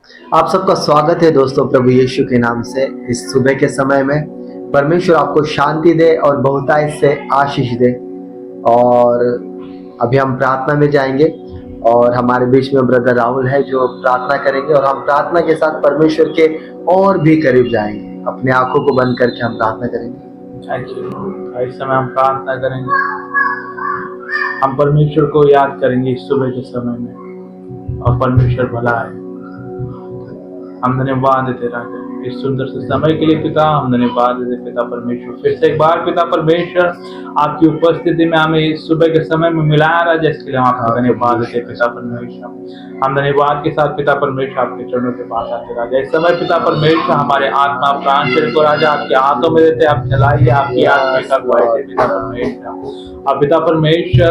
आप सबका स्वागत है दोस्तों प्रभु यीशु के नाम से। इस सुबह के समय में परमेश्वर आपको शांति दे और बहुतायत से आशीष दे। और अभी हम प्रार्थना में जाएंगे और हमारे बीच में ब्रदर राहुल है जो प्रार्थना करेंगे और हम प्रार्थना के साथ परमेश्वर के और भी करीब जाएंगे। अपने आंखों को बंद करके हम प्रार्थना करेंगे। Thank you. इस समय हम प्रार्थना करेंगे, हम परमेश्वर को याद करेंगे इस सुबह के समय में, और परमेश्वर भला है। हम धन्यवाद देते राजा इस सुंदर से समय के लिए पिता। हम धन्यवाद देते पिता परमेश्वर, फिर से एक बार पिता परमेश्वर आपकी उपस्थिति में हमें इस सुबह के समय में मिलाया राजा, इसके लिए हम आपको धन्यवाद देते पिता परमेश्वर। हम धन्यवाद के साथ पिता परमेश्वर आपके चरणों के पास आते राजा। इस समय पिता परमेश्वर हमारे आत्मा प्राण शरीर को राजा आपके हाथों में देते, आप चलाइए, आपकी आत्मा का अगुवाई पिता परमेश्वर। अब पिता परमेश्वर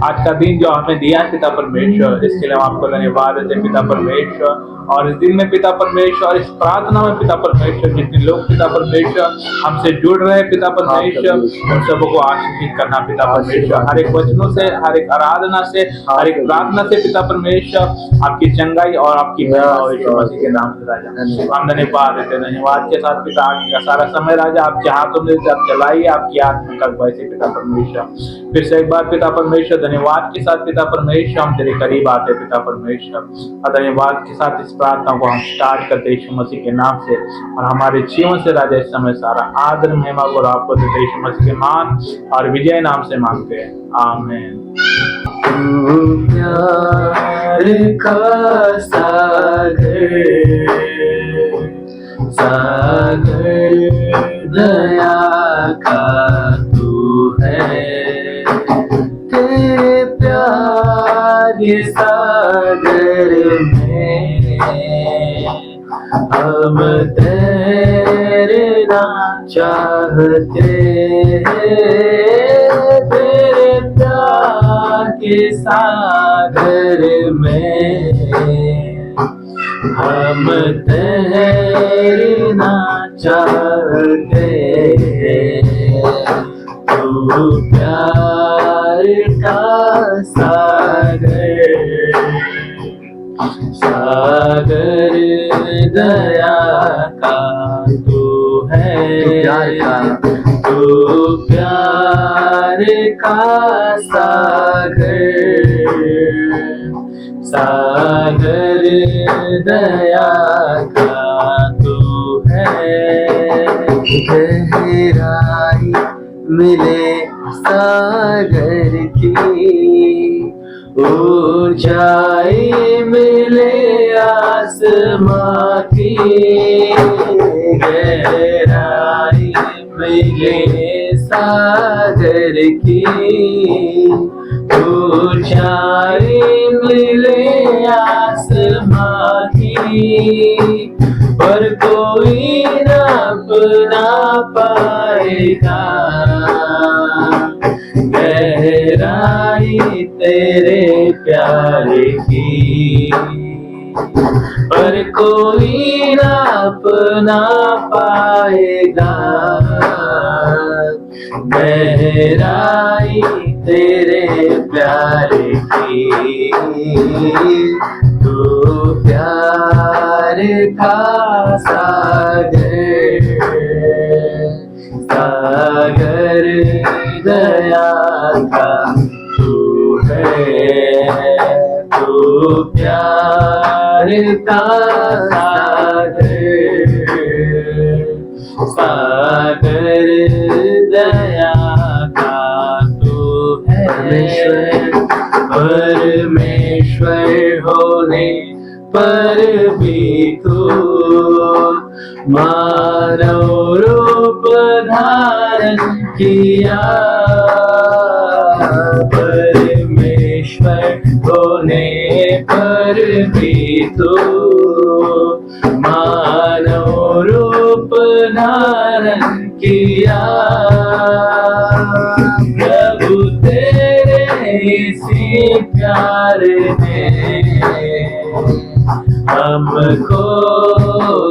आज का दिन जो आपने दिया है पिता परमेश्वर, इसके लिए हम आपको धन्यवाद देते पिता परमेश्वर। और इस दिन में पिता परमेश्वर, इस प्रार्थना में पिता परमेश्वर, जितने लोग पिता परमेश्वर हमसे जुड़ रहे हैं पिता परमेश्वर, उन सबको आशीषित करना पिता परमेश्वर। हर एक वचनों से, हर एक आराधना से, हर एक प्रार्थना से पिता परमेश्वर आपकी चंगाई और आपकी महिमा हो यीशु मसीह के नाम से राजा। हम धन्यवाद देते, धन्यवाद के साथ पिता आगे का सारा समय राजा आपके हाथों में आप चलाइए, आपकी आत्मा का अगुवाई से पिता परमेश्वर। फिर से एक बार पिता परमेश्वर धन्यवाद के साथ पिता परमेश्वर हम तेरे करीब आते पिता परमेश्वर, और धन्यवाद के साथ इस प्रार्थना को हम स्टार्ट करते यीशु मसीह के नाम से। और हमारे जीवन से राजा इस समय सारा आदर महिमा को आपको देते यीशु मसीह के मान और विजय नाम से मांगते हैं, आमीन। प्यार का सागर सागर दया का तू है, तेरे प्यार के सागर में हम तैरना चाहते हैं। तेरे प्यार के सागर में हम तैरना चाहते हैं। तू प्यार का सागर सागर दया का तू है, तू प्यार का सागर सागर दया का तू है। गहराई मिले सागर की, ऊंचाई मिले आसमां की। गहराई मिले सागर की, ऊंचाई मिले आसमां की। पर कोई नाप ना पाएगा गहराई तेरे प्यार की। पर कोई नाप ना पाएगा गहराई तेरे प्यार की। तू प्यार का सागर सागर दया का तू है। तू प्यार का सागर सागर दया का तू है। परमेश्वर होने पर भी तू मानव रूप धारण किया। परमेश्वर होने पर भी तू मानव रूप धारण किया। प्रभु तेरे इसी प्यार ने हमको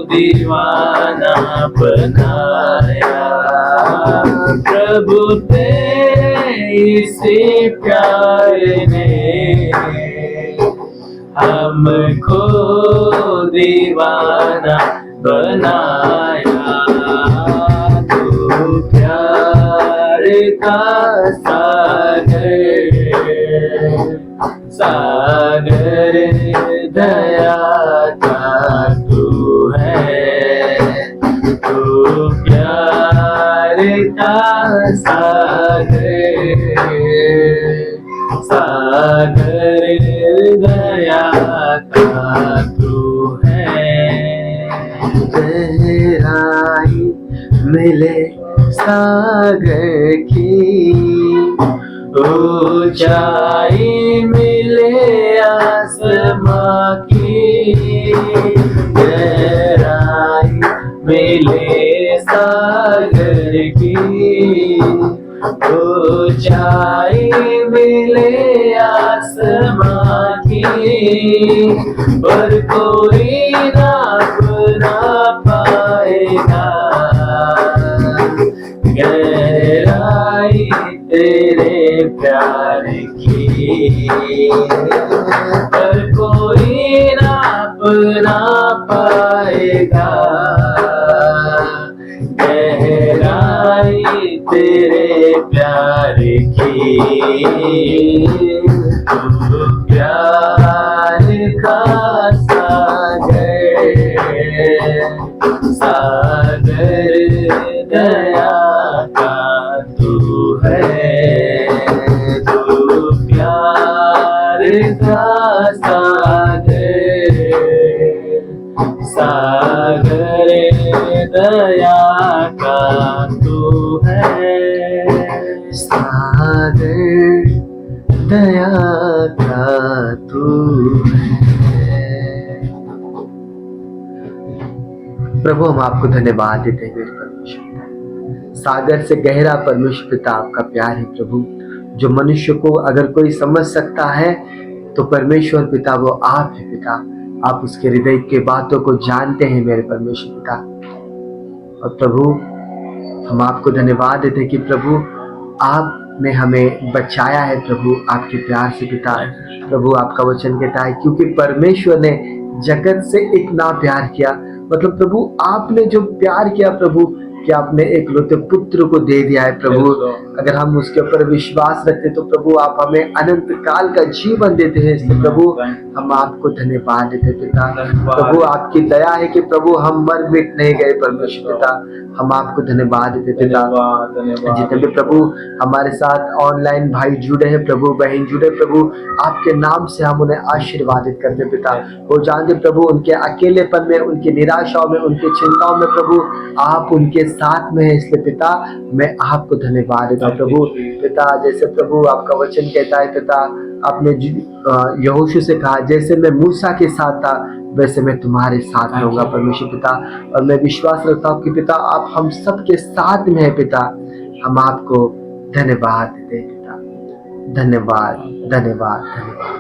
दीवाना बनाया। प्रभु तेरे इसी प्यार ने हमको दीवाना बनाया। तू प्यार का सागर, सागर दया का तू है। तू प्यार का सागर, सागर दया का तू है। गहराई मिले सागर की, ऊंचाई मिले आसमां की। गहराई मिले सागर की, ऊंचाई मिले आसमां की। पर कोई नाप ना पाएगा गहराई तेरे प्यार की। पर कोई नाप ना पाएगा गहराई तेरे प्यार की। तू प्यार का सागर, सागर दया का तू है। तू प्यार का सागर, सागर दया का तू है। सागर दया का तू है। प्रभु हम आपको धन्यवाद देते हैं मेरे परमेश्वर। सागर से गहरा परमेश्वर पिता आपका प्यार है प्रभु, जो मनुष्य को अगर कोई समझ सकता है तो परमेश्वर पिता वो आप है पिता। आप उसके हृदय के बातों को जानते हैं मेरे परमेश्वर पिता। और प्रभु हम आपको धन्यवाद देते हैं कि प्रभु आपने हमें बचाया है प्रभु आपके प्यार से पिता। प्रभु आपका वचन कहता है क्योंकि परमेश्वर ने जगत से इतना प्यार किया, मतलब प्रभु आपने जो प्यार किया प्रभु कि आपने एक लौते पुत्र को दे दिया है प्रभु। अगर हम उसके ऊपर विश्वास रखते तो प्रभु आप हमें अनंत काल का जीवन देते हैं। इसलिए प्रभु हम आपको धन्यवाद देते पिता। प्रभु आपकी दया है कि प्रभु हम मर मिट नहीं गए परमेश्वर पिता। हम आपको धन्यवाद देते पिता। जितने भी प्रभु हमारे साथ ऑनलाइन भाई जुड़े हैं प्रभु, बहन जुड़े प्रभु, आपके नाम से हम उन्हें आशीर्वादित करते पिता। वो जानते प्रभु उनके अकेलेपन में, उनकी निराशाओं में, उनकी चिंताओं में प्रभु आप उनके साथ में है। इसलिए पिता मैं आपको धन्यवाद देता हूँ प्रभु पिता। जैसे प्रभु आपका वचन कहता है पिता, आपने यहोशू से कहा जैसे मैं मूसा के साथ था वैसे मैं तुम्हारे साथ रहूंगा परमेश्वर पिता। और मैं विश्वास रखता हूँ कि पिता आप हम सबके साथ में है पिता। हम आपको धन्यवाद देते हैं पिता। धन्यवाद धन्यवाद धन्यवाद।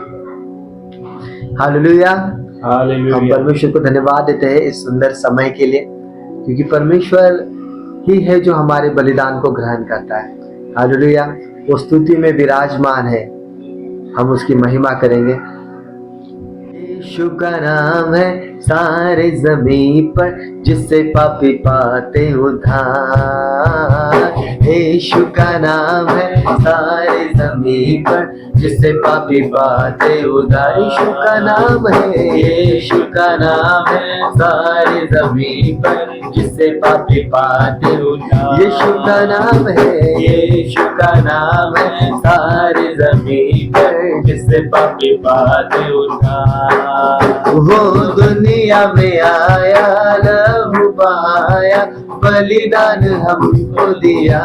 हालेलुया। हम परमेश्वर को धन्यवाद देते हैं इस सुंदर समय के लिए, क्योंकि परमेश्वर ही है जो हमारे बलिदान को ग्रहण करता है। हालेलुया। वो स्तुति में विराजमान है, हम उसकी महिमा करेंगे। यीशु का नाम है सारे जमीन पर जिससे पापी पाते उद्धार। यीशु का नाम है सारे जमीन पर जिससे पापी पाते उद्धार। यीशु का नाम है, यीशु का नाम है सारे जमीन पर जिससे पापी पाते उद्धार। यीशु का नाम है, यीशु का नाम है सारे जमीन पर जिससे पापी पाते उद्धार। वो दुनिया में आया, लहू बहाया, बलिदान हमको दिया।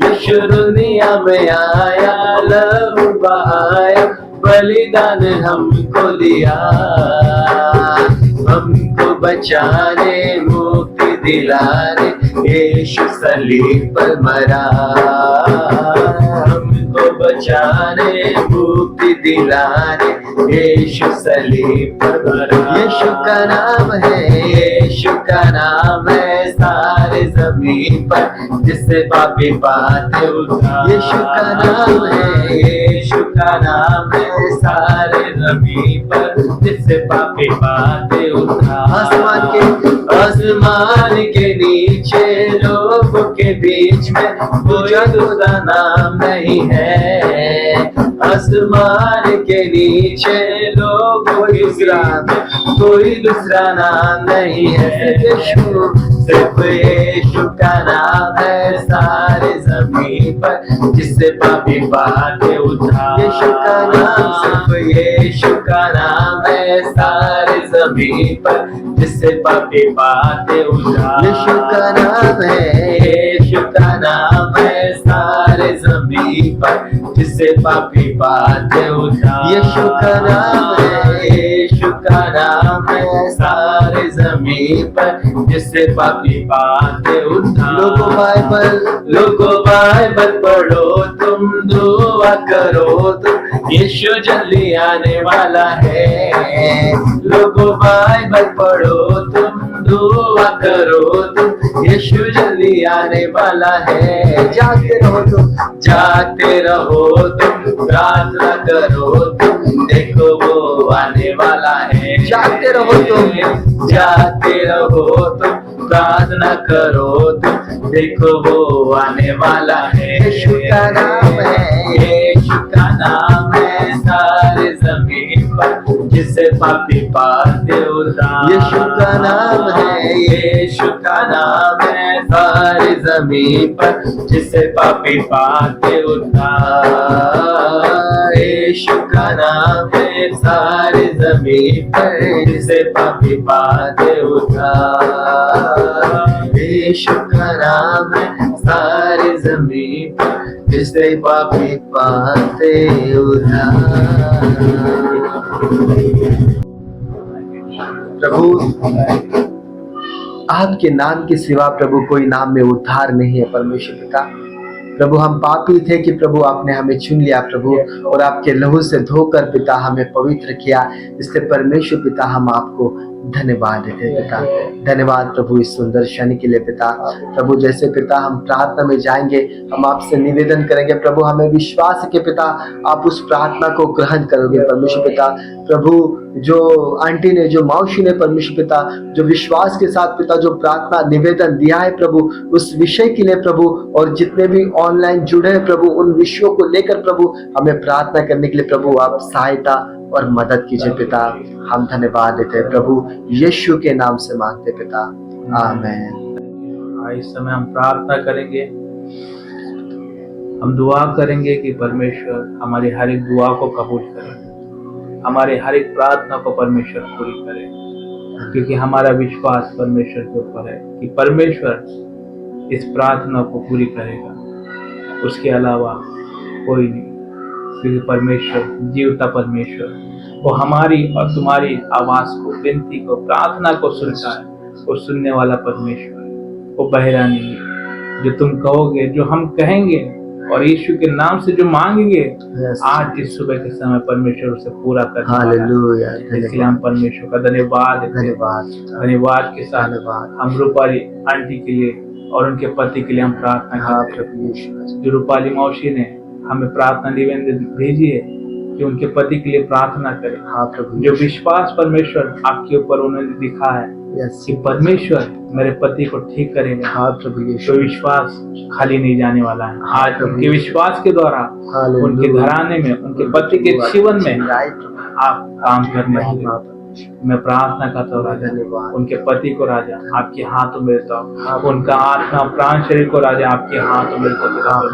यीशु दुनिया में आया, लहू बहाया, बलिदान हमको दिया। हमको बचाने मुक्ति दिलाने यीशु सलीब पर मरा। हमको बचाने मुक्ति दिलाने यीशु सलीब पर मरा। यीशु का नाम है, यीशु का नाम है सारे जमीन पर जिससे पापी पाते उद्धार। यीशु का नाम है, यीशु का नाम है सारे जमीन पर जिससे पापी पाते उद्धार। आसमान के नीचे लोगों के बीच में कोई दूसरा नाम नहीं है। आसमान के नीचे लोगों के कोई दूसरा नाम नहीं है। सिर्फ यीशु का नाम है सारे जमीन पर जिससे पापी पाते उद्धार। यीशु का नाम, सिर्फ यीशु का नाम है सारे जमीन पर जिससे पापी पाते उद्धार। यीशु का नाम है, यीशु का नाम है सारे जमीन पर जिससे पापी पाते उद्धार। यीशु का नाम है, यीशु का नाम है सारे जमीन पर जिससे पापी पाते उद्धार। लोगों बाइबल पढ़ो, तुम दुआ करो, तुम यीशु जल्दी आने वाला है। लोगों बाइबल पढ़ो, तुम दुआ करो, तुम यीशु जल्दी आने वाला है। जागते रहो तुम प्रार्थना करो, तुम देखो वो आने वाला है। जागते रहो तुम प्रार्थना करो, तुम देखो वो आने वाला है। यीशु का नाम है, यीशु का नाम है सारे जमीन पर जिससे पापी पाते उद्धार। यीशु का नाम है, यीशु का नाम है सारे जमीन पर जिससे पापी पाते उद्धार। यीशु का नाम है सारे जमीन पर जिससे पापी पाते उद्धार। यीशु का नाम है सारे जमीन पर जिससे पापी पाते उद्धार। प्रभु, आपके नाम के सिवा प्रभु कोई नाम में उद्धार नहीं है। परमेश्वर पिता, प्रभु हम पापी थे कि प्रभु आपने हमें चुन लिया प्रभु, और आपके लहू से धोकर पिता हमें पवित्र किया। इसलिए परमेश्वर पिता हम आपको धन्यवाद देते हैं पिता। धन्यवाद प्रभु इस सुंदर क्षण के लिए पिता। प्रभु जैसे पिता हम प्रार्थना में जाएंगे, हम आपसे निवेदन करेंगे प्रभु, हमें विश्वास है कि पिता आप उस प्रार्थना को ग्रहण करोगे परमेश्वर पिता। प्रभु जो आंटी ने, जो मौसी ने परमेश्वर पिता, जो विश्वास के साथ पिता जो प्रार्थना निवेदन दिया है प्रभु, उस विषय के लिए प्रभु, और जितने भी ऑनलाइन जुड़े हैं प्रभु, उन विषयों को लेकर प्रभु हमें प्रार्थना करने के लिए प्रभु आप सहायता और मदद कीजिए पिता। हम धन्यवाद देते हैं प्रभु, यीशु के नाम से मांगते पिता, आमीन। इस समय हम प्रार्थना करेंगे, हम दुआ करेंगे कि परमेश्वर हमारी हर एक दुआ को कबूल करे, हमारे हर एक प्रार्थना को परमेश्वर पूरी करे, क्योंकि हमारा विश्वास परमेश्वर के ऊपर है कि परमेश्वर इस प्रार्थना को पूरी करेगा, उसके अलावा कोई नहीं। क्योंकि परमेश्वर जीवता परमेश्वर, वो हमारी और तुम्हारी आवाज को, विनती को, प्रार्थना को सुनता है, और सुनने वाला परमेश्वर है, वो बहरा नहीं है। जो तुम कहोगे, जो हम कहेंगे और यीशु के नाम से जो मांगेंगे, आज इस सुबह के समय परमेश्वर उसे पूरा कर हालेलुया। इसलिए हम परमेश्वर का धन्यवाद के साथ हम रूपाली आंटी के लिए और उनके पति के लिए हम प्रार्थना करते हैं। जो रूपाली मौसी ने हमें प्रार्थना निवेदन भेजी है कि उनके पति के लिए प्रार्थना करें। जो विश्वास परमेश्वर आपके ऊपर उन्होंने दिखा है कि परमेश्वर मेरे पति को ठीक करेगा, तो विश्वास खाली नहीं जाने वाला है। आज उनके विश्वास के द्वारा उनके घराने में, उनके पति के जीवन में आप काम करने वाले। मैं प्रार्थना करता हूँ राजा, उनके पति को राजा आपके हाथों में देता हूँ, उनका आत्मा प्राण शरीर को राजा आपके हाथों में देता हूँ।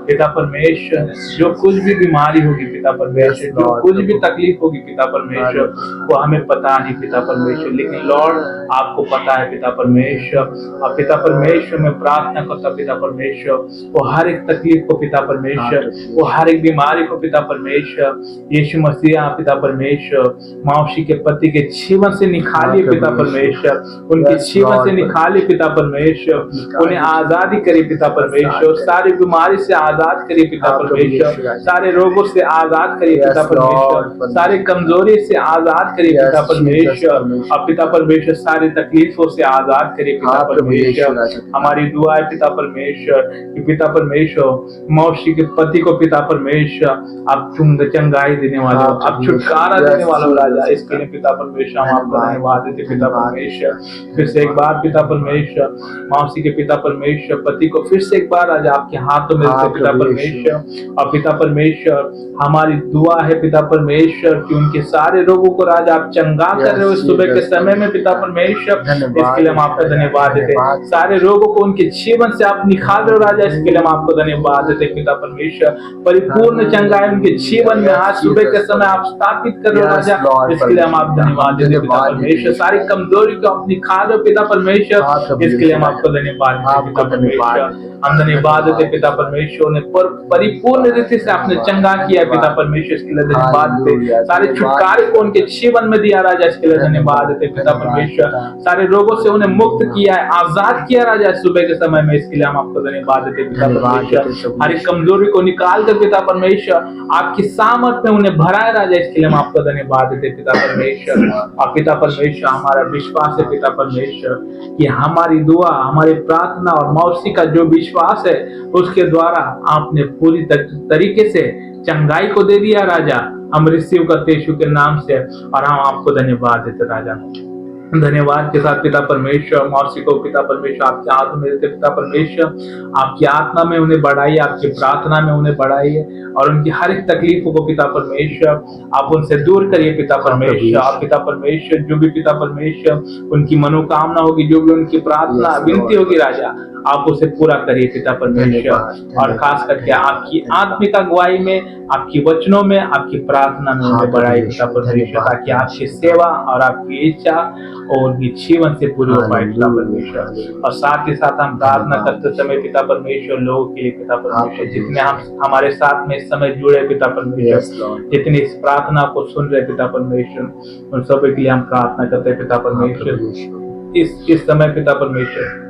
पिता परमेश्वर, जो कुछ भी बीमारी होगी पिता परमेश्वर, जो कुछ भी तकलीफ होगी पिता परमेश्वर, वो हमें पता नहीं पिता परमेश्वर, लेकिन लॉर्ड आपको पता है पिता परमेश्वर। और पिता परमेश्वर मैं प्रार्थना करता पिता परमेश्वर, वो हर एक तकलीफ को पिता परमेश्वर, वो हर एक बीमारी को पिता परमेश्वर, यीशु मसीह पिता परमेश्वर, मौसी के पति के जीवन से निकालिए पिता परमेश्वर, उनके जीवन से निकालिए पिता परमेश्वर, उन्हें आजादी करिए पिता परमेश्वर, सारी बीमारी से आजाद करिए पिता परमेश्वर, सारे रोगों से आजाद करिए पिता परमेश्वर, सारे कमजोरी से आजाद करिए पिता परमेश्वर, अब पिता परमेश्वर सारी तकलीफों से आजाद करिए पिता परमेश्वर। हमारी दुआ है पिता परमेश्वर कि पिता परमेश्वर मौसी के पति को पिता परमेश्वर अब तुम चंगाई देने वाले हो, अब छुटकारा देने वाले हो राजा, इसके लिए पिता परमेश्वर हम आपको धन्यवाद देते पिता परमेश्वर। फिर से एक बार पिता परमेश्वर मौसी के पिता परमेश्वर पति को फिर से एक बार राजा आपके हाथों में देते पिता परमेश्वर। और पिता परमेश्वर हमारी दुआ है पिता परमेश्वर कि उनके सारे रोगों को राजा आप चंगा कर रहे हो सुबह के समय में पिता परमेश्वर, इसके लिए हम आपका धन्यवाद देते। सारे रोगों को उनके जीवन से आप निकाल रहे हो राजा, इसके लिए हम आपको धन्यवाद देते पिता परमेश्वर। परिपूर्ण चंगाई उनके जीवन में आज सुबह के समय आप स्थापित कर रहे हो राजा, इसके लिए हम आपको धन्यवाद देते पिता परमेश्वर। सारी कमजोरी को आप निकाल रहे हो पिता परमेश्वर, इसके लिए हम आपको धन्यवाद देते पिता परमेश्वर। हम धन्यवाद देते पिता परमेश्वर ने परिपूर्ण रीति से आपने चंगा किया पिता परमेश्वर, इसके लिए धन्यवाद देते। सारे छुटकारे को उनके जीवन में दिया राजा, इसके लिए धन्यवाद देते पिता परमेश्वर। सारे रोगों से उन्हें मुक्त किया है, आजाद किया राजा सुबह के समय में, इसके लिए हम आपको धन्यवाद देते पिता परमेश्वर। हर एक कमजोरी को निकाल कर पिता परमेश्वर आपकी सामर्थ में उन्हें भरा है राजा, इसके लिए हम आपको धन्यवाद देते पिता परमेश्वर। और पिता परमेश्वर हमारा विश्वास है पिता परमेश्वर कि हमारी दुआ, हमारी प्रार्थना और मौसी का जो विश्वास है उसके द्वारा आपने पूरी तरीके से चंगाई को दे दिया राजा। हम रिसीव करते यीशु के नाम से और हम आपको धन्यवाद देते राजा। धन्यवाद के साथ पिता परमेश्वर मौसी को पिता परमेश्वर आपके हाथ में देते पिता परमेश्वर, आपकी आत्मा में उन्हें बढ़ाइए, आपकी प्रार्थना में उन्हें बढ़ाइए और उनकी हर एक तकलीफों को पिता परमेश्वर आप उनसे दूर करिए पिता परमेश्वर। आप पिता परमेश्वर जो भी पिता परमेश्वर उनकी मनोकामना होगी, जो भी उनकी प्रार्थना विनती होगी राजा, आप उसे पूरा करिए पिता परमेश्वर। और खास करके आपकी आत्मिक अगुवाई में, आपकी वचनों में, आपकी प्रार्थना में उन्हें बढ़ाइए पिता परमेश्वर, ताकि आपकी सेवा और आपकी इच्छा और उनकी जीवन से पूरी हो पाए पिता परमेश्वर। और साथ ही साथ हम प्रार्थना करते समय पिता परमेश्वर लोगों के लिए पिता परमेश्वर, जितने हम हमारे साथ में इस समय जुड़े पिता परमेश्वर, जितने इस प्रार्थना को सुन रहे पिता परमेश्वर, उन सभी के लिए हम प्रार्थना करते हैं पिता परमेश्वर। इस समय पिता परमेश्वर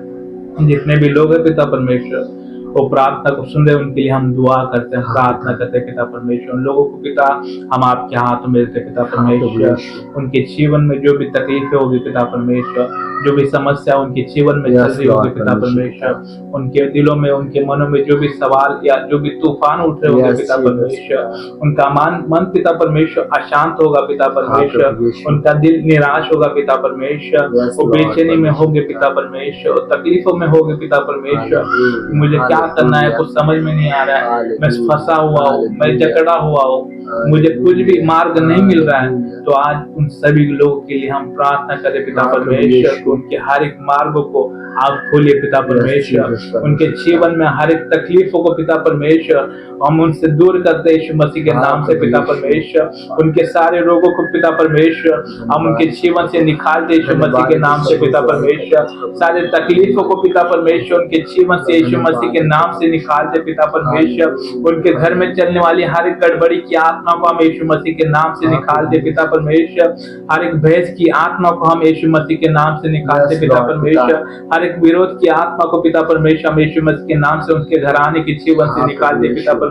जितने भी लोग हैं पिता परमेश्वर वो प्रार्थना को सुन रहे, उनके लिए हम दुआ करते हैं, प्रार्थना करते हैं पिता परमेश्वर। उन लोगों को पिता हम आपके हाथ में देते पिता परमेश्वर, उनके जीवन में जो भी तकलीफें होगी पिता परमेश्वर, जो भी समस्या उनके जीवन में चल रही होगी पिता परमेश्वर, उनके दिलों में, उनके मनों में जो भी सवाल या जो भी तूफान उठ रहे होंगे पिता परमेश्वर, उनका मन पिता परमेश्वर अशांत होगा पिता परमेश्वर, उनका दिल निराश होगा पिता परमेश्वर, वो बेचैनी में होंगे पिता परमेश्वर, तकलीफों में होंगे पिता परमेश्वर, मुझे क्या करना है कुछ समझ में नहीं आ रहा है, मैं फंसा हुआ हूँ, मैं जकड़ा हुआ हूँ, मुझे कुछ भी मार्ग नहीं मिल रहा है। तो आज उन सभी लोगों के लिए हम प्रार्थना करें पिता परमेश्वर, उनके हर एक मार्गों को आप खोलिए पिता परमेश्वर, उनके जीवन में हर एक तकलीफों को पिता परमेश्वर हम उनसे दूर करते यीशु मसीह के नाम से पिता परमेश्वर, उनके सारे रोगों को पिता परमेश्वर हम उनके जीवन से निकालते यीशु मसीह के नाम से पिता परमेश्वर, सारे तकलीफों को पिता परमेश्वर उनके जीवन से यीशु मसीह के नाम से निकालते पिता परमेश्वर, उनके घर में चलने वाली हर एक गड़बड़ी की आत्मा को हम यीशु मसीह के नाम से निकालते पिता परमेश्वर, हर एक भैंस की आत्मा को हम यीशु मसीह के नाम से निकालते पिता परमेश्वर, हर एक विरोध की आत्मा को पिता परमेश्वर हम यीशु मसीह के नाम से उनके घराने के जीवन से निकालते पिता परमेश्वर।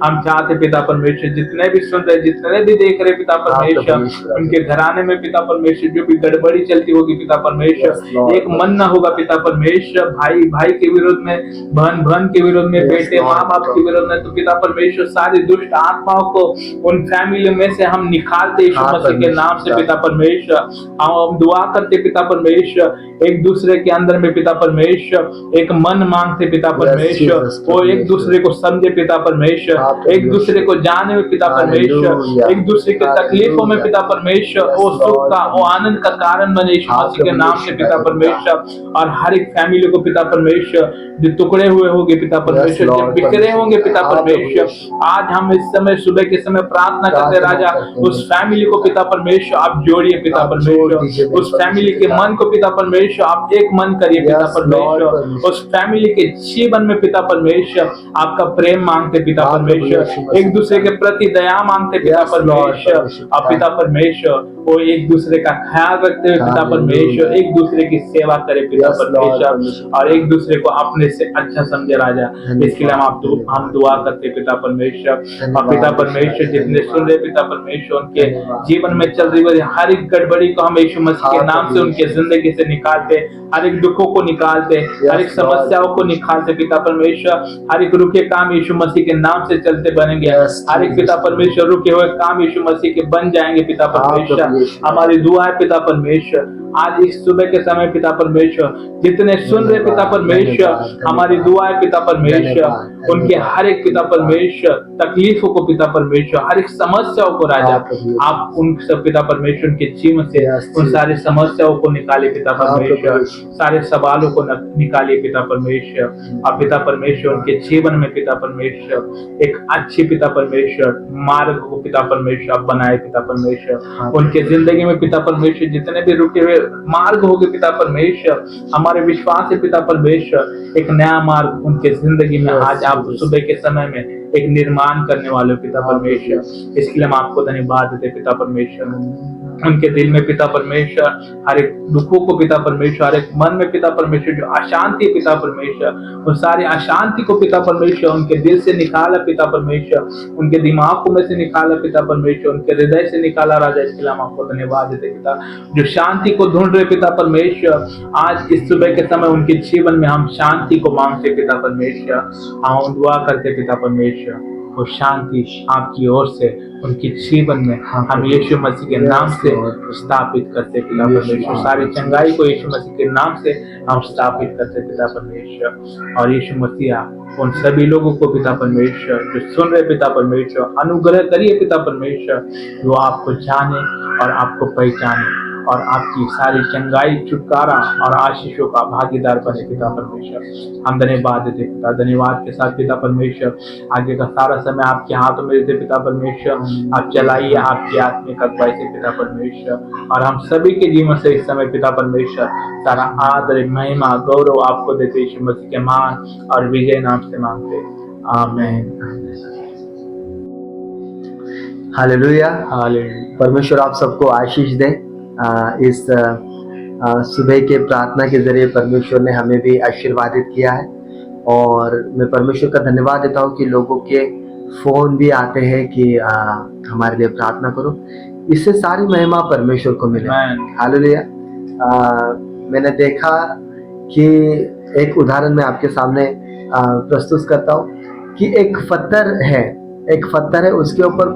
हम चाहते पिता परमेश्वर जितने भी सुन रहे, जितने भी देख रहे पिता परमेश्वर, उनके घराने में पिता परमेश्वर जो भी गड़बड़ी चलती होगी पिता परमेश्वर, एक मन न होगा पिता परमेश्वर, भाई भाई के विरोध में, बहन बहन के विरोध में, बेटे माँ बाप के विरोध में, तो पिता परमेश्वर सारी दुष्ट आत्माओं को उन फैमिली में से हम निकालते यीशु मसीह के नाम से पिता परमेश्वर। हम दुआ करते पिता परमेश्वर, एक दूसरे के अंदर में पिता परमेश्वर एक मन मांगते पिता परमेश्वर, वो एक दूसरे को समझे पिता परमेश्वर, एक दूसरे को जाने में पिता परमेश्वर, एक दूसरे के तकलीफों में पिता परमेश्वर वो सुख का, वो आनंद का कारण बने यीशु मसीह के नाम से पिता परमेश्वर। और हर एक फैमिली को पिता परमेश्वर जो टुकड़े हुए होंगे पिता परमेश्वर, जो बिखरे होंगे पिता परमेश्वर, आज हम इस समय सुबह के समय प्रार्थना करते राजा, उस फैमिली को पिता परमेश्वर आप जोड़िए पिता परमेश्वर, उस फैमिली के मन को पिता परमेश्वर आप एक मन करिए पिता परमेश्वर, उस फैमिली के जीवन में पिता परमेश्वर आपका प्रेम मांगते पिता परमेश्वर, एक दूसरे के प्रति दया मांगते पिता परमेश्वर। अब पिता परमेश्वर वो एक दूसरे का ख्याल रखते हुए पिता परमेश्वर एक दूसरे की सेवा करे पिता परमेश्वर, और एक दूसरे को अपने से अच्छा समझे राजा। इसके लिए हम दुआ करते पिता परमेश्वर, और पिता परमेश्वर जितने सुन रहे पिता परमेश्वर उनके जीवन में चल रही हर एक गड़बड़ी को हम यीशु मसीह के नाम से उनके जिंदगी से निकालते, हर एक दुखों को निकालते, हर एक समस्याओं को निकालते पिता परमेश्वर। हर एक रुके काम यीशु मसीह के नाम से चलते बनेंगे, हर एक पिता परमेश्वर रुके हुए काम यीशु मसीह के बन जाएंगे पिता परमेश्वर। हमारी दुआ है पिता परमेश्वर आज इस सुबह के समय पिता परमेश्वर जितने सुन रहे पिता परमेश्वर, हमारी दुआ है पिता परमेश्वर उनके हर एक पिता परमेश्वर तकलीफों को पिता परमेश्वर, हर एक समस्याओं को राजा आप उन सब पिता परमेश्वर के जीवन से उन सारी समस्याओं को निकाले पिता परमेश्वर, सारे सवालों को निकालिए पिता परमेश्वर, और पिता परमेश्वर उनके जीवन में पिता परमेश्वर एक अच्छी पिता परमेश्वर मार्ग को पिता परमेश्वर बनाए पिता परमेश्वर। उनके जिंदगी में पिता परमेश्वर जितने भी रुके हुए मार्ग हो गए पिता परमेश्वर, हमारे विश्वास है पिता परमेश्वर एक नया मार्ग उनके जिंदगी में आज आप सुबह के समय में एक निर्माण करने वाले पिता परमेश्वर। इसके लिए हम आपको धन्यवाद देते पिता परमेश्वर। उनके दिल में पिता परमेश्वर हर एक दुखों को पिता परमेश्वर, हर एक मन में पिता परमेश्वर जो अशांति पिता परमेश्वर, उन सारी अशांति को पिता परमेश्वर उनके दिल से निकाला पिता परमेश्वर, उनके दिमाग में से निकाला पिता परमेश्वर, उनके हृदय से निकाला राजा। इसके लिए हम आपको धन्यवाद देते पिता। जो शांति को ढूंढ रहे पिता परमेश्वर, आज इस सुबह के समय उनके जीवन में हम शांति को मांगते पिता परमेश्वर। हम दुआ करते पिता परमेश्वर वो शांति आपकी ओर से उनके जीवन में हम यीशु मसीह के नाम से स्थापित करते पिता परमेश्वर। सारी चंगाई को यीशु मसीह के नाम से हम स्थापित करते पिता परमेश्वर। और यीशु मसीह उन सभी लोगों को पिता परमेश्वर जो सुन रहे पिता परमेश्वर अनुग्रह करिए पिता परमेश्वर, जो आपको जाने और आपको पहचाने और आपकी सारी चंगाई छुटकारा और आशीषों का भागीदार बने पिता परमेश्वर। हम धन्यवाद देते पिता, धन्यवाद के साथ पिता परमेश्वर आगे का सारा समय आपके हाथों में देते पिता परमेश्वर। आप चलाइए आपकी आत्मिक अगुवाई से पिता परमेश्वर, और हम सभी के जीवन से इस समय पिता परमेश्वर सारा आदर महिमा गौरव आपको देते यीशु मसीह के मान और विजय नाम से मांगते, आमीन। हालेलुया। हालेलुया। परमेश्वर आप सबको आशीष दे। इस सुबह के प्रार्थना के जरिए परमेश्वर ने हमें भी आशीर्वादित किया है, और मैं परमेश्वर का धन्यवाद देता हूँ कि लोगों के फोन भी आते हैं कि हमारे लिए प्रार्थना करो। इससे सारी महिमा परमेश्वर को मिले। हालेलुया। मैंने देखा कि एक उदाहरण मैं आपके सामने प्रस्तुत करता हूँ कि एक पत्थर है, उसके ऊपर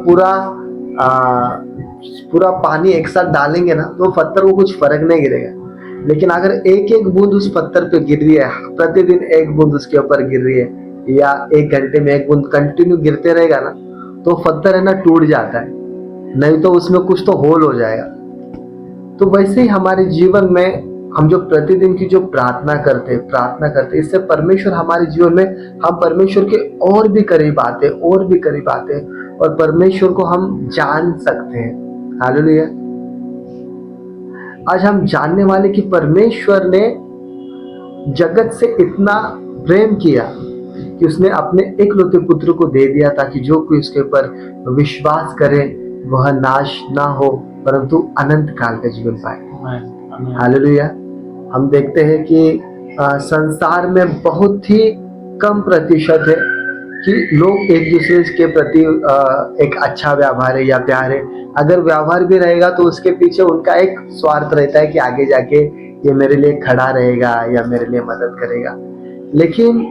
पूरा पानी एक साथ डालेंगे ना तो पत्थर को कुछ फर्क नहीं गिरेगा, लेकिन अगर एक एक बूंद उस पत्थर पे गिर रही है, प्रतिदिन एक बूंद उसके ऊपर गिर रही है, या एक घंटे में एक बूंद कंटिन्यू गिरते रहेगा ना, तो पत्थर है ना टूट जाता है, नहीं तो उसमें कुछ तो होल हो जाएगा। तो वैसे ही हमारे जीवन में हम जो प्रतिदिन की जो प्रार्थना करते इससे परमेश्वर हमारे जीवन में हम परमेश्वर के और भी करीब आते और परमेश्वर को हम जान सकते हैं। हालेलुया। आज हम जानने वाले कि परमेश्वर ने जगत से इतना प्रेम किया कि उसने अपने एकलौते पुत्र को दे दिया ताकि जो कोई उसके ऊपर विश्वास करे वह नाश ना हो परंतु अनंत काल का जीवन पाए। हालेलुया। हम देखते हैं कि संसार में बहुत ही कम प्रतिशत है कि लोग एक दूसरे के प्रति एक अच्छा व्यवहार है या प्यार है। अगर व्यवहार भी रहेगा तो उसके पीछे उनका एक स्वार्थ रहता है कि आगे जाके ये मेरे लिए खड़ा रहेगा या मेरे लिए मदद करेगा। लेकिन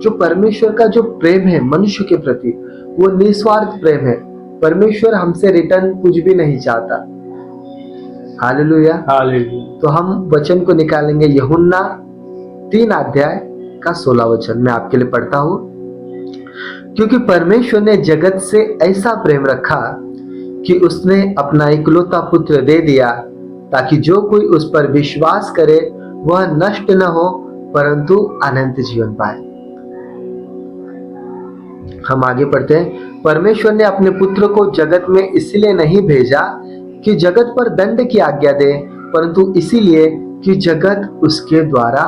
जो परमेश्वर का जो प्रेम है मनुष्य के प्रति वो निस्वार्थ प्रेम है। परमेश्वर हमसे रिटर्न कुछ भी नहीं चाहता। हालेलुया। तो हम वचन को निकालेंगे यूहन्ना 3 अध्याय का 16 वचन मैं आपके लिए पढ़ता हूँ। क्योंकि परमेश्वर ने जगत से ऐसा प्रेम रखा कि उसने अपना इकलौता पुत्र दे दिया ताकि जो कोई उस पर विश्वास करे वह नष्ट न हो परंतु अनंत जीवन पाए। हम आगे पढ़ते हैं। परमेश्वर ने अपने पुत्र को जगत में इसलिए नहीं भेजा कि जगत पर दंड की आज्ञा दे परंतु इसीलिए कि जगत उसके द्वारा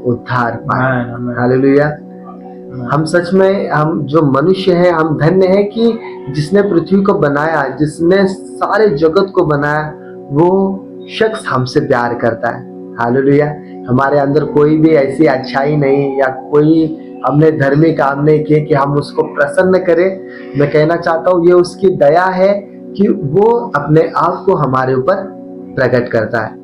उद्धार पाए। हालेलुया। हम सच में हम जो मनुष्य हैं हम धन्य हैं कि जिसने पृथ्वी को बनाया, जिसने सारे जगत को बनाया वो शख्स हमसे प्यार करता है। हालेलुया। हमारे अंदर कोई भी ऐसी अच्छाई नहीं या कोई हमने धर्मी काम नहीं किए कि हम उसको प्रसन्न करें। मैं कहना चाहता हूँ ये उसकी दया है कि वो अपने आप को हमारे ऊपर प्रकट करता है।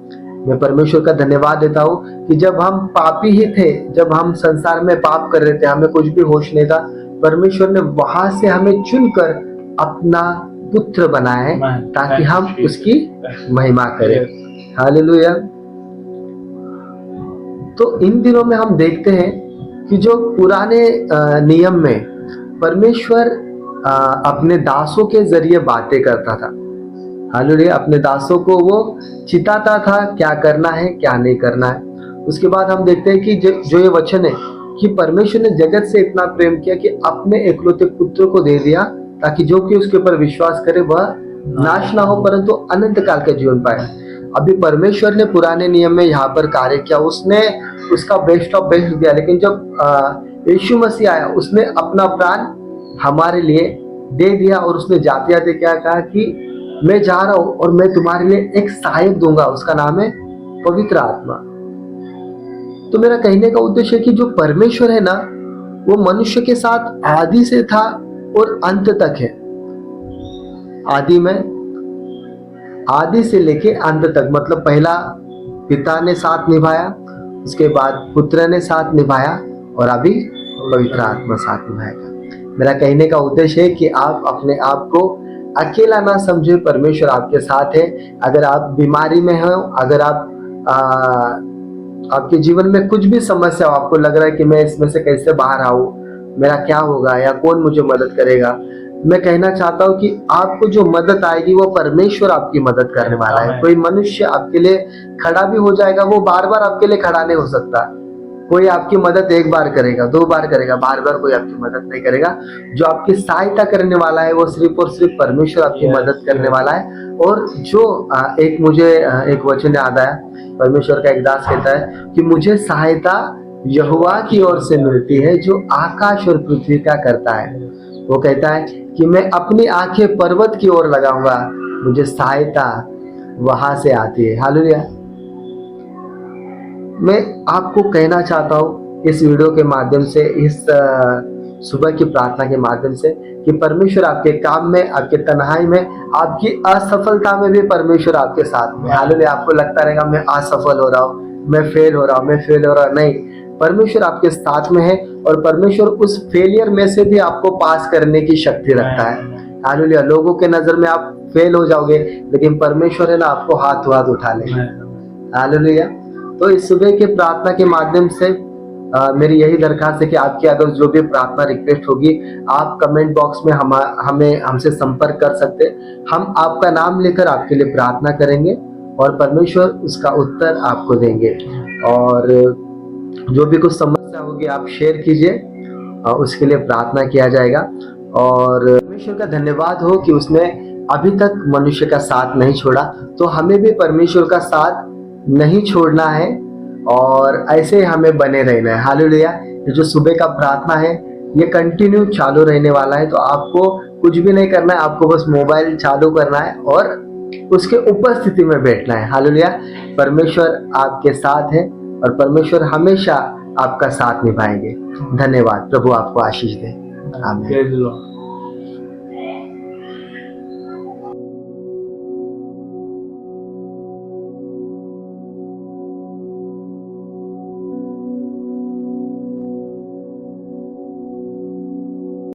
मैं परमेश्वर का धन्यवाद देता हूँ कि जब हम पापी ही थे, जब हम संसार में पाप कर रहे थे, हमें कुछ भी होश नहीं था, परमेश्वर ने वहां से हमें चुनकर अपना पुत्र बनाया है ताकि हम उसकी महिमा करें। हालेलुया। तो इन दिनों में हम देखते हैं कि जो पुराने नियम में परमेश्वर अपने दासों के जरिए बातें करता था। हालेलुया। अपने दासों को वो चिताता था क्या करना है क्या नहीं करना है। उसके बाद हम देखते हैं कि जो ये वचन है कि परमेश्वर ने जगत से इतना प्रेम किया कि अपने एकलौते पुत्र को दे दिया ताकि जो कि उसके ऊपर विश्वास करे वह नाश ना हो परंतु अनंत काल का जीवन पाए। अभी परमेश्वर ने पुराने नियम में यहाँ पर कार्य किया, उसने उसका बेस्ट ऑफ बेस्ट दिया, लेकिन जब यीशु मसीह आया उसने अपना प्राण हमारे लिए दे दिया और उसने जाते जाते क्या कहा कि मैं जा रहा हूं और मैं तुम्हारे लिए एक सहायक दूंगा, उसका नाम है पवित्र आत्मा। तो मेरा कहने का उद्देश्य है कि जो परमेश्वर है ना वो मनुष्य के साथ आदि से था और अंत तक है। आदि में आदि से लेके अंत तक, मतलब पहला पिता ने साथ निभाया, उसके बाद पुत्र ने साथ निभाया और अभी पवित्र आत्मा साथ निभाएगा। मेरा कहने का उद्देश्य है कि आप अपने आप को अकेला ना समझे, परमेश्वर आपके साथ है। अगर आप बीमारी में हो, अगर आप आपके जीवन में कुछ भी समस्या हो, आपको लग रहा है कि मैं इसमें से कैसे बाहर आऊं, मेरा क्या होगा या कौन मुझे मदद करेगा, मैं कहना चाहता हूं कि आपको जो मदद आएगी वो परमेश्वर आपकी मदद करने वाला है। कोई मनुष्य आपके लिए खड़ा भी हो जाएगा, वो बार बार आपके लिए खड़ा नहीं हो सकता। कोई आपकी मदद एक बार करेगा, दो बार करेगा, बार बार कोई आपकी मदद नहीं करेगा। जो आपकी सहायता करने वाला है वो सिर्फ और सिर्फ परमेश्वर आपकी मदद करने वाला है। और जो मुझे एक वचन याद आया, परमेश्वर का एक दास कहता है कि मुझे सहायता यहोवा की ओर से मिलती है जो आकाश और पृथ्वी का करता है। वो कहता है कि मैं अपनी आंखें पर्वत की ओर लगाऊंगा, मुझे सहायता वहां से आती है। हालेलुया। मैं आपको कहना चाहता हूँ इस वीडियो के माध्यम से, इस सुबह की प्रार्थना के माध्यम से कि परमेश्वर आपके काम में, आपके तन्हाई में, आपकी असफलता में भी परमेश्वर आपके साथ में। हालेलुया। आपको लगता रहेगा मैं असफल हो रहा हूँ, मैं फेल हो रहा हूँ, मैं फेल हो रहा हूँ, नहीं, परमेश्वर आपके साथ में है और परमेश्वर उस फेलियर में से भी आपको पास करने की शक्ति रखता है। हालेलुया। लोगों के नजर में आप फेल हो जाओगे लेकिन परमेश्वर है ना आपको हाथ उठा लेगा। हालेलुया। तो इस सुबह के प्रार्थना के माध्यम से मेरी यही दरखास्त है कि आपकी अगर जो भी प्रार्थना रिक्वेस्ट होगी आप कमेंट बॉक्स में हमसे संपर्क कर सकते हैं। हम आपका नाम लेकर आपके लिए प्रार्थना करेंगे और परमेश्वर उसका उत्तर आपको देंगे। और जो भी कुछ समस्या होगी आप शेयर कीजिए, उसके लिए प्रार्थना किया जाएगा। और परमेश्वर का धन्यवाद हो कि उसने अभी तक मनुष्य का साथ नहीं छोड़ा, तो हमें भी परमेश्वर का साथ नहीं छोड़ना है और ऐसे हमें बने रहना है। हालेलुया। ये जो सुबह का प्रार्थना है ये कंटिन्यू चालू रहने वाला है, तो आपको कुछ भी नहीं करना है, आपको बस मोबाइल चालू करना है और उसके उपस्थिति में बैठना है। हालेलुया। परमेश्वर आपके साथ है और परमेश्वर हमेशा आपका साथ निभाएंगे। धन्यवाद। प्रभु आपको आशीष दे। आमीन।